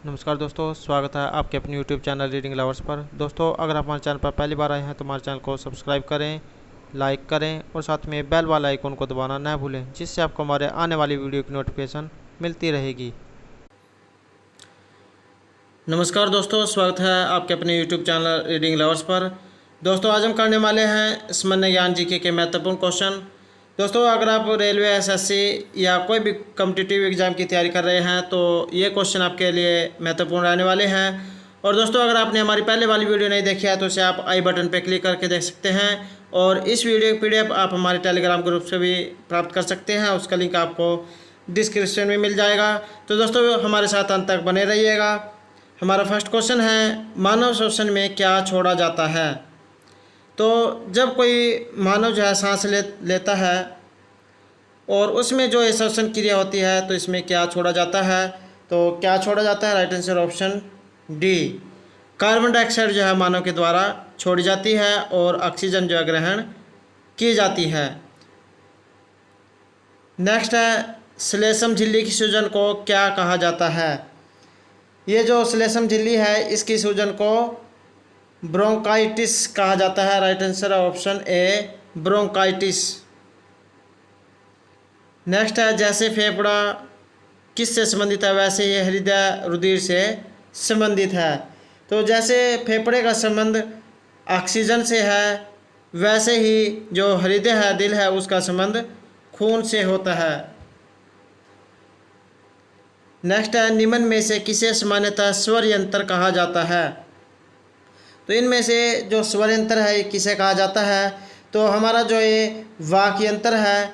नमस्कार दोस्तों, स्वागत है आपके अपने YouTube चैनल रीडिंग लवर्स पर। दोस्तों, अगर आप हमारे चैनल पर पहली बार आए हैं तो हमारे चैनल को सब्सक्राइब करें, लाइक करें और साथ में बेल वाला आइकन को दबाना न भूलें, जिससे आपको हमारे आने वाली वीडियो की नोटिफिकेशन मिलती रहेगी। नमस्कार दोस्तों, स्वागत है आपके अपने YouTube चैनल रीडिंग लवर्स पर। दोस्तों, आज हम करने वाले हैं सामान्य ज्ञान जीके के महत्वपूर्ण क्वेश्चन। दोस्तों, अगर आप रेलवे, एसएससी या कोई भी कॉम्पिटिटिव एग्जाम की तैयारी कर रहे हैं तो ये क्वेश्चन आपके लिए महत्वपूर्ण रहने वाले हैं। और दोस्तों, अगर आपने हमारी पहले वाली वीडियो नहीं देखी है तो इसे आप आई बटन पर क्लिक करके देख सकते हैं। और इस वीडियो की PDF आप हमारे टेलीग्राम ग्रुप से भी प्राप्त कर सकते हैं, उसका लिंक आपको डिस्क्रिप्शन में मिल जाएगा। तो दोस्तों, हमारे साथ अंत तक बने रहिएगा। हमारा फर्स्ट क्वेश्चन है, मानव श्वसन में क्या छोड़ा जाता है। तो जब कोई मानव जो है सांस लेता है और उसमें जो श्वसन क्रिया होती है तो इसमें क्या छोड़ा जाता है। तो क्या छोड़ा जाता है, right answer option D, carbon dioxide जो है मानव के द्वारा छोड़ी जाती है और ऑक्सीजन जो है ग्रहण की जाती है। नेक्स्ट है, श्लेष्म झिल्ली की सूजन को क्या कहा जाता है। ये जो श्लेष्म झिल्ली है इसकी सूजन को ब्रोंकाइटिस कहा जाता है। राइट आंसर है ऑप्शन ए, ब्रोंकाइटिस। नेक्स्ट है, जैसे फेफड़ा किससे संबंधित है वैसे ये हृदय रुधिर से संबंधित है। तो जैसे फेफड़े का संबंध ऑक्सीजन से है वैसे ही जो हृदय है, दिल है, उसका संबंध खून से होता है। नेक्स्ट है, निम्न में से किसे सामान्यतः स्वर यंत्र कहा जाता है। तो इनमें से जो स्वर यंत्र है ये किसे कहा जाता है। तो हमारा जो ये वाक यंत्र है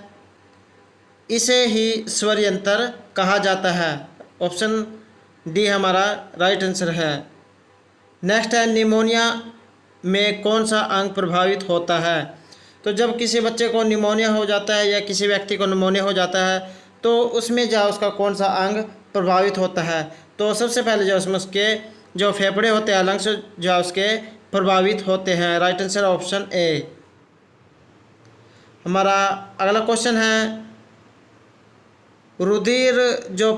इसे ही स्वर यंत्र कहा जाता है। ऑप्शन डी हमारा राइट आंसर है। नेक्स्ट है, निमोनिया में कौन सा अंग प्रभावित होता है। तो जब किसी बच्चे को निमोनिया हो जाता है या किसी व्यक्ति को निमोनिया हो जाता है तो उसमें जो उसका कौन सा अंग प्रभावित होता है। तो सबसे पहले जो उसमें उसके जो फेफड़े होते हैं, लंग्स जो उसके प्रभावित होते हैं। Right answer option A. हमारा अगला क्वेश्चन है, रुधिर जो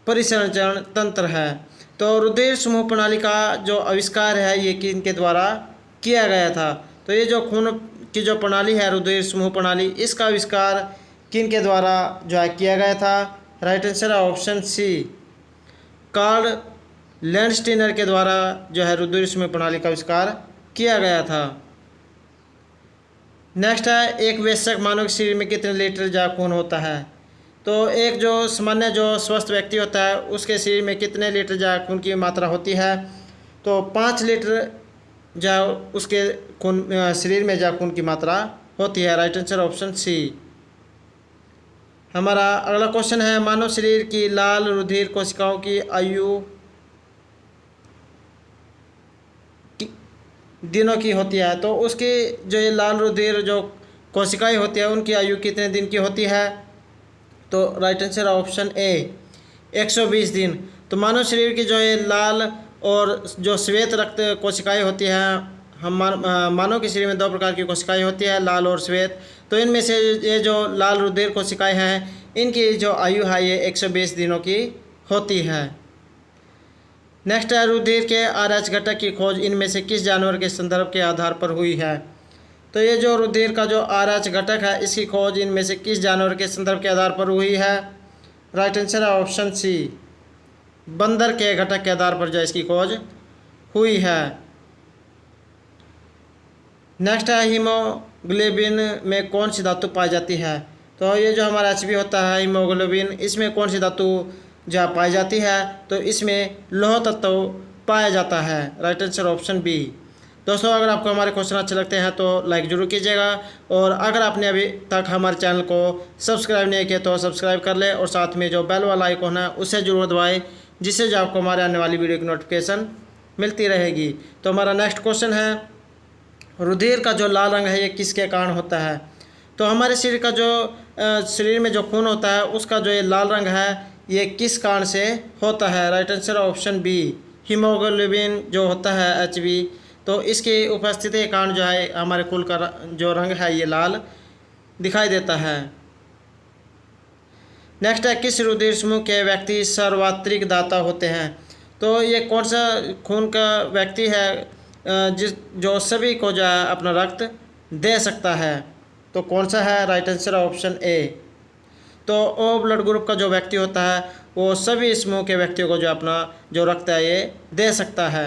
परिसंचरण तंत्र है। तो रुधिर समूह प्रणाली का जो आविष्कार है ये किनके द्वारा किया गया था। तो ये जो खून की जो प्रणाली है, रुधिर समूह प्रणाली, इसका आविष्कार किनके द्वारा जो है किया गया था। राइट आंसर है ऑप्शन सी, कार्ल लैंडस्टीनर के द्वारा जो है रुधिर समूह प्रणाली का आविष्कार किया गया था। नेक्स्ट है, एक वयस्क मानव के शरीर में कितने लीटर जो खून होता है। तो एक जो सामान्य जो स्वस्थ व्यक्ति होता है उसके शरीर में कितने लीटर जो खून की मात्रा होती है। तो 5 लीटर जो उसके खून शरीर में जो खून की मात्रा होती है। Right answer option c. हमारा अगला क्वेश्चन है, मानव शरीर की लाल रुधिर कोशिकाओं की आयु दिनों की होती है। तो उसकी जो ये लाल रुधिर जो कोशिकाएं होती है उनकी आयु कितने दिन की होती है। तो राइट आंसर ऑप्शन ए, 120 दिन। तो मानव शरीर की जो ये लाल और जो श्वेत रक्त कोशिकाएं होती हैं, हम मानव के शरीर में 2 प्रकार की कोशिकाएं होती है, लाल और श्वेत। तो इनमें से ये जो लाल रुधिर कोशिकाएं हैं इनकी जो आयु है ये 120 दिनों की होती है। नेक्स्ट है, रुधिर के RH घटक की खोज इनमें से किस जानवर के संदर्भ के आधार पर हुई है। तो ये जो रुधिर का जो RH घटक है इसकी खोज इनमें से किस जानवर के संदर्भ के आधार पर हुई है। राइट आंसर है ऑप्शन सी, बंदर के घटक के आधार पर जो इसकी खोज हुई है। नेक्स्ट है, हीमोग्लोबिन में कौन सी धातु पाई जाती है। तो ये जो हमारा HB होता है हीमोग्लोबिन, इसमें कौन सी धातु जो पाई जाती है। तो इसमें लौह तत्व पाया जाता है। Right answer option b. दोस्तों, अगर आपको हमारे क्वेश्चन अच्छे लगते हैं तो लाइक जरूर कीजिएगा और अगर आपने अभी तक हमारे चैनल को सब्सक्राइब नहीं किया तो सब्सक्राइब कर ले और साथ में जो बेल वाला आइकॉन है उसे जरूर दबाएं, जिससे जो आपको हमारे आने वाली वीडियो की नोटिफिकेशन मिलती रहेगी। तो हमारा नेक्स्ट क्वेश्चन है, रुधिर का जो लाल रंग है ये किसके कारण होता है। तो हमारे शरीर का जो शरीर में जो खून होता है उसका जो ये लाल रंग है ये किस कारण से होता है। Right answer option b, haemoglobin जो होता है HB, तो इसकी उपस्थिति के कारण जो है हमारे खून का जो रंग है ये लाल दिखाई देता है। नेक्स्ट है, किस रुधिर समूह के व्यक्ति सार्वत्रिक दाता होते हैं। तो ये कौन सा खून का व्यक्ति है जो सभी को जो है अपना रक्त दे सकता है? तो कौन सा है? Right answer option A. तो ओ ब्लड ग्रुप का जो व्यक्ति होता है वो सभी समूह के व्यक्तियों को जो अपना जो रक्त है ये दे सकता है।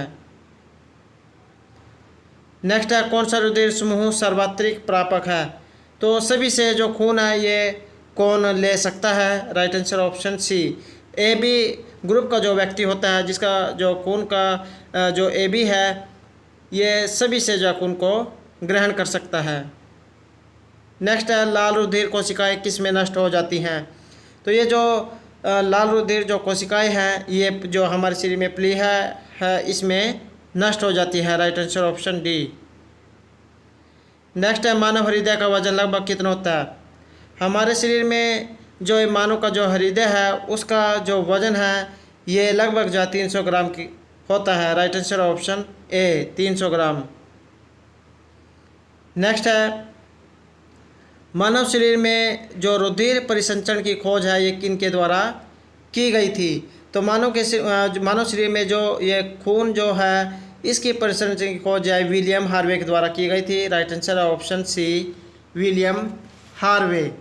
नेक्स्ट है, कौन सा रुधिर समूह सर्वाधिक प्रापक है? तो सभी से जो खून है ये कौन ले सकता है? Right answer option c. A B group का जो व्यक्ति होता है जिसका जो खून का जो ए बी है ये सभी से जो खून को ग्रहण कर सकता है। नेक्स्ट है, लाल रुधिर कोशिकाएं किस में नष्ट हो जाती हैं? तो ये जो लाल रुधिर जो कोशिकाएं हैं ये जो हमारे शरीर में प्लीहा है इसमें नष्ट हो जाती है। Right answer option D. Next है, मानव हृदय का वजन लगभग कितना होता है? हमारे शरीर में जो मानव का जो हृदय है उसका जो वजन है ये लगभग जो 300 ग्राम की होता है। Right answer option A 300 gram. Next है, मानव शरीर में जो रुधिर परिसंचरण की खोज है ये किन के द्वारा की गई थी? तो मानव शरीर में जो ये खून जो है इसकी परिसंचरण की खोज है विलियम हार्वे के द्वारा की गई थी। Right answer option c William Harvey.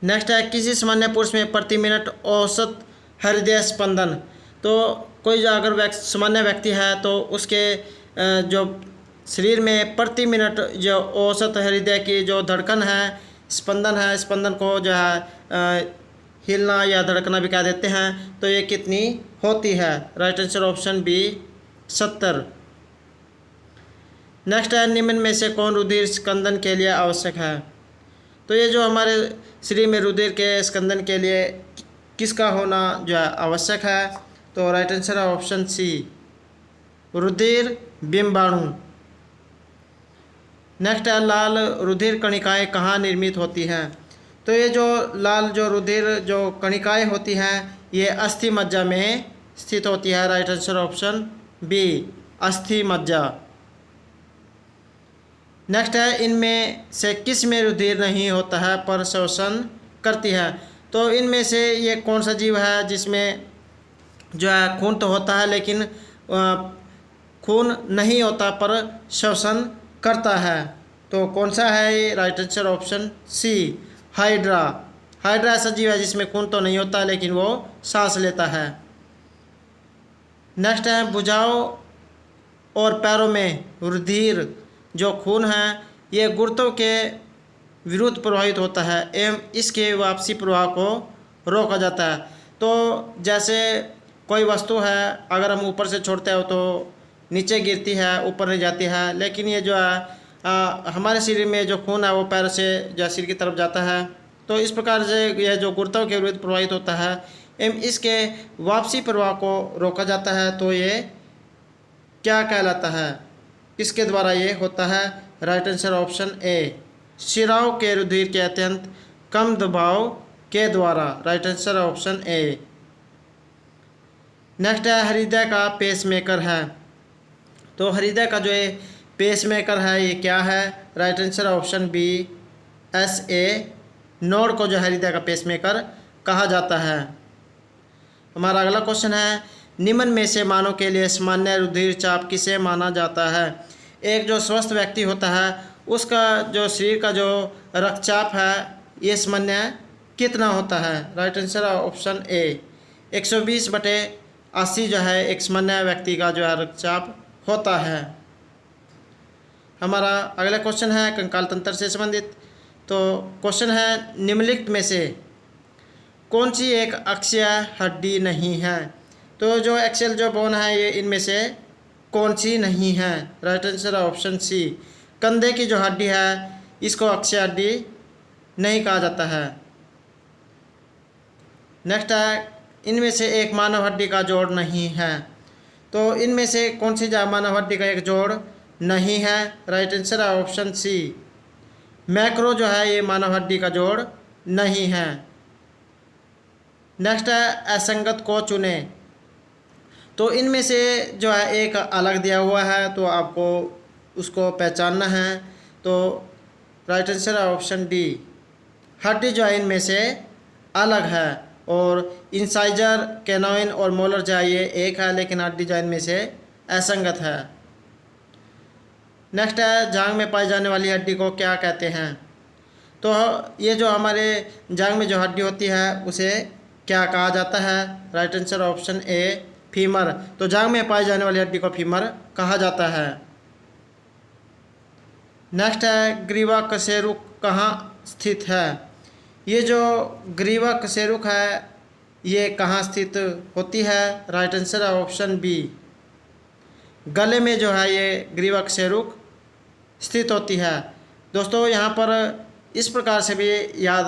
Next है, किसी सामान्य पुरुष में प्रति मिनट औसत हृदय स्पंदन? तो कोई जो अगर सामान्य व्यक्ति है तो उसके जो शरीर में प्रति मिनट जो औसत हृदय की जो धड़कन है स्पंदन को जो है हिलना या धड़कना भी कह देते हैं, तो ये कितनी होती है? Right answer option b 70। Next है, निम्न में से कौन रुधिर स्कंदन के लिए आवश्यक है? तो ये जो हमारे शरीर में रुधिर के स्कंदन के लिए किसका होना जो है आवश्यक है? तो राइट आंसर है ऑप्शन सी रुधिर बिंबाणु। नेक्स्ट है, लाल रुधिर कणिकाएं कहाँ निर्मित होती हैं? तो ये जो लाल जो रुधिर जो कणिकाएं होती हैं ये अस्थि मज्जा में स्थित होती है। राइट आंसर ऑप्शन बी अस्थि मज्जा। नेक्स्ट है, इनमें से किस में रुधिर नहीं होता है पर श्वसन करती है? तो इनमें से ये कौन सा जीव है जिसमें जो है खून तो होता है लेकिन खून नहीं होता पर श्वसन करता है? तो कौन सा है ये? Right answer option c hydra. Hydra ऐसा जीव है जिसमें खून तो नहीं होता लेकिन वो सांस लेता है। नेक्स्ट है, भुजाओं और पैरों में रुधिर जो खून है ये गुर्दों के विरुद्ध प्रवाहित होता है एवं इसके वापसी प्रवाह को रोका जाता है। तो जैसे कोई वस्तु है अगर हम ऊपर से छोड़ते हो तो नीचे गिरती है ऊपर नहीं जाती है, लेकिन ये जो है हमारे शरीर में जो खून है वो पैर से जो सिर की तरफ जाता है। तो इस प्रकार से यह जो गुर्दों के विरुद्ध प्रवाहित होता है एवं इसके वापसी प्रवाह को रोका जाता है। तो ये क्या कहलाता है? किसके द्वारा ये होता है? राइट आंसर ऑप्शन ए शिराओं के रुधिर के अत्यंत कम दबाव के द्वारा। Right answer option A. Next है, हृदय का पेसमेकर है? तो हृदय का जो है पेसमेकर है ये क्या है? Right answer option b S A node को जो हृदय का पेसमेकर कहा जाता है। हमारा अगला क्वेश्चन है, निम्न में से मानव के लिए सामान्य रुधिर चाप किसे माना जाता है? एक जो स्वस्थ व्यक्ति होता है उसका जो शरीर का जो रक्तचाप है ये सामान्य कितना होता है? राइट आंसर ऑप्शन ए 120/80 जो है एक सामान्य व्यक्ति का जो है रक्तचाप होता है। हमारा अगला क्वेश्चन है कंकाल तंत्र से संबंधित। तो क्वेश्चन है, निम्नलिखित में से कौन सी एक अक्षीय हड्डी नहीं है? तो जो एक्सेल जो बोन है ये इनमें से कौन सी नहीं है? राइट आंसर ऑप्शन सी कंधे की जो हड्डी है इसको अक्षीय हड्डी नहीं कहा जाता है। नेक्स्ट है, इनमें से एक मानव हड्डी का जोड़ नहीं है? तो इनमें से कौन सी मानव हड्डी का एक जोड़ नहीं है? राइट आंसर है ऑप्शन सी मैक्रो जो है ये मानव हड्डी का जोड़ नहीं है। नेक्स्ट है, असंगत को चुने? तो इनमें से जो है एक अलग दिया हुआ है तो आपको उसको पहचानना है। तो राइट आंसर है ऑप्शन डी हड्डी जो है इनमें से अलग है। और इंसाइजर, कैनोइन और मोलर जो है ये एक है, लेकिन हड्डी जो इनमें से असंगत है। नेक्स्ट है, जांघ में पाई जाने वाली हड्डी को क्या कहते हैं? तो ये जो हमारे जांघ में जो हड्डी होती है उसे क्या कहा जाता है? Right answer option A, femur. तो जांघ में पाई जाने वाली हड्डी को फीमर कहा जाता है। नेक्स्ट है, ग्रीवा कशेरुक कहाँ स्थित है? ये जो ग्रीवा कशेरुक है ये कहाँ स्थित होती है? राइट आंसर है ऑप्शन बी, गले में जो है ये ग्रीवा कशेरुक स्थित होती है। दोस्तों यहाँ पर इस प्रकार से भी याद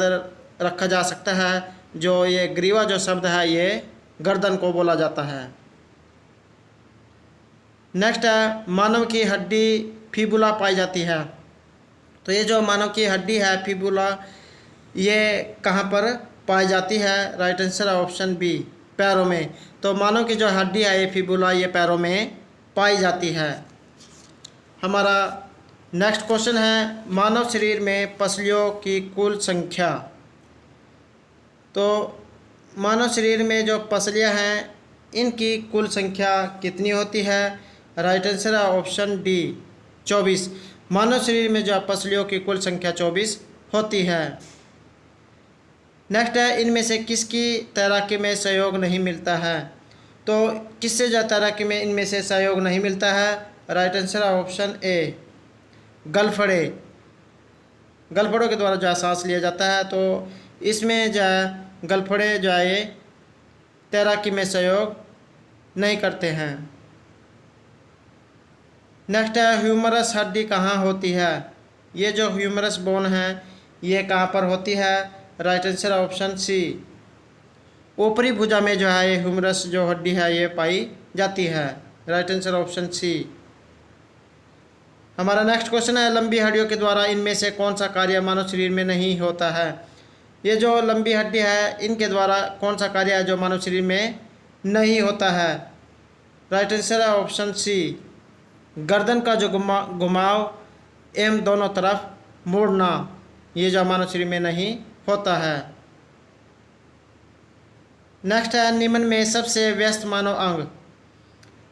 रखा जा सकता है, जो ये ग्रीवा जो शब्द है ये गर्दन को बोला जाता है। नेक्स्ट है, मानव की हड्डी फिबुला पाई जाती है। तो ये जो मानव की हड्डी है फिबुला ये कहाँ पर पाई जाती है? राइट आंसर है ऑप्शन बी, पैरों में। तो मानव की जो हड्डी है ये फिबुला ये पैरों में पाई जाती है। हमारा नेक्स्ट क्वेश्चन है, मानव शरीर में पसलियों की कुल संख्या। तो मानव शरीर में जो पसलियाँ हैं इनकी कुल संख्या कितनी होती है? राइट आंसर है ऑप्शन डी, 24। मानव शरीर में जो पसलियों की कुल संख्या 24 होती है। नेक्स्ट है, इनमें से किसकी तैराकी में सहयोग नहीं मिलता है? तो किससे जो तैराकी में इनमें से सहयोग नहीं मिलता है? राइट आंसर है ऑप्शन ए, गलफड़े। गलफड़ों के द्वारा जो है सांस लिया जाता है, तो इसमें जो है गलफड़े जो है ये तैराकी में सहयोग नहीं करते हैं। नेक्स्ट है, ह्यूमरस हड्डी कहाँ होती है? ये जो ह्यूमरस बोन है ये कहाँ पर होती है? राइट आंसर ऑप्शन सी, ऊपरी भुजा में जो है ये ह्यूमरस जो हड्डी है ये पाई जाती है। Right answer option c. हमारा नेक्स्ट क्वेश्चन है, लंबी हड्डियों के द्वारा इनमें से कौन सा कार्य मानव शरीर में नहीं होता है? ये जो लंबी हड्डी है इनके द्वारा कौन सा कार्य है जो मानव शरीर में नहीं होता है? राइट आंसर है ऑप्शन सी, गर्दन का जो घुमाव एवं दोनों तरफ मुड़ना, ये जो मानव शरीर में नहीं होता है। नेक्स्ट है, निम्न में सबसे व्यस्त मानव अंग।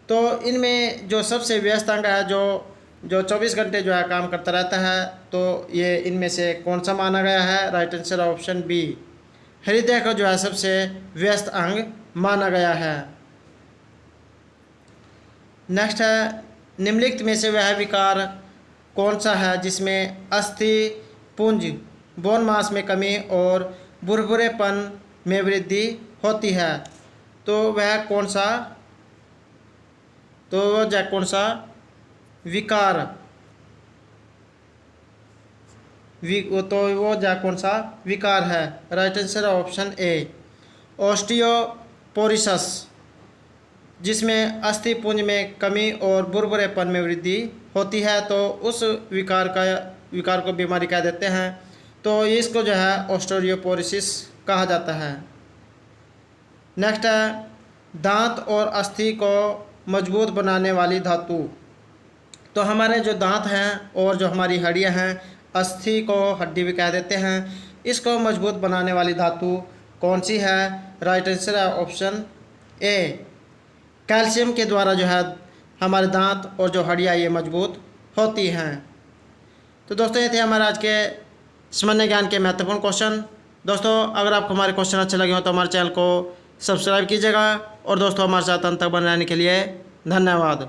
तो इनमें जो सबसे व्यस्त अंग है जो 24 घंटे जो है काम करता रहता है, तो ये इनमें से कौन सा माना गया है? राइट आंसर ऑप्शन बी, हृदय को जो है सबसे व्यस्त अंग माना गया है। नेक्स्ट है, निम्नलिखित में से वह विकार कौन सा है जिसमें अस्थि पुंज, बोन मास में कमी और भुरभुरेपन में वृद्धि होती है? तो वह कौन सा विकार कौन सा विकार है? Right answer option A, osteoporosis, जिसमें अस्थिपुंज में कमी और भुरभुरेपन में वृद्धि होती है, तो उस विकार को बीमारी कह देते हैं। तो इसको जो है ऑस्टियोपोरोसिस कहा जाता है। नेक्स्ट है, दांत और अस्थि को मजबूत बनाने वाली धातु। तो हमारे जो दांत हैं और जो हमारी हड्डियां हैं, अस्थि को हड्डी भी कह देते हैं, इसको मजबूत बनाने वाली धातु कौन सी है? राइट आंसर है ऑप्शन ए, कैल्शियम के द्वारा जो है हमारे दांत और जो हड्डियां ये मजबूत होती हैं। तो दोस्तों ये थे हमारे आज के सामान्य ज्ञान के महत्वपूर्ण क्वेश्चन। दोस्तों अगर आपको हमारे क्वेश्चन अच्छे लगे हो तो हमारे चैनल को सब्सक्राइब कीजिएगा, और दोस्तों हमारे साथ अंत तक बने रहने के लिए धन्यवाद।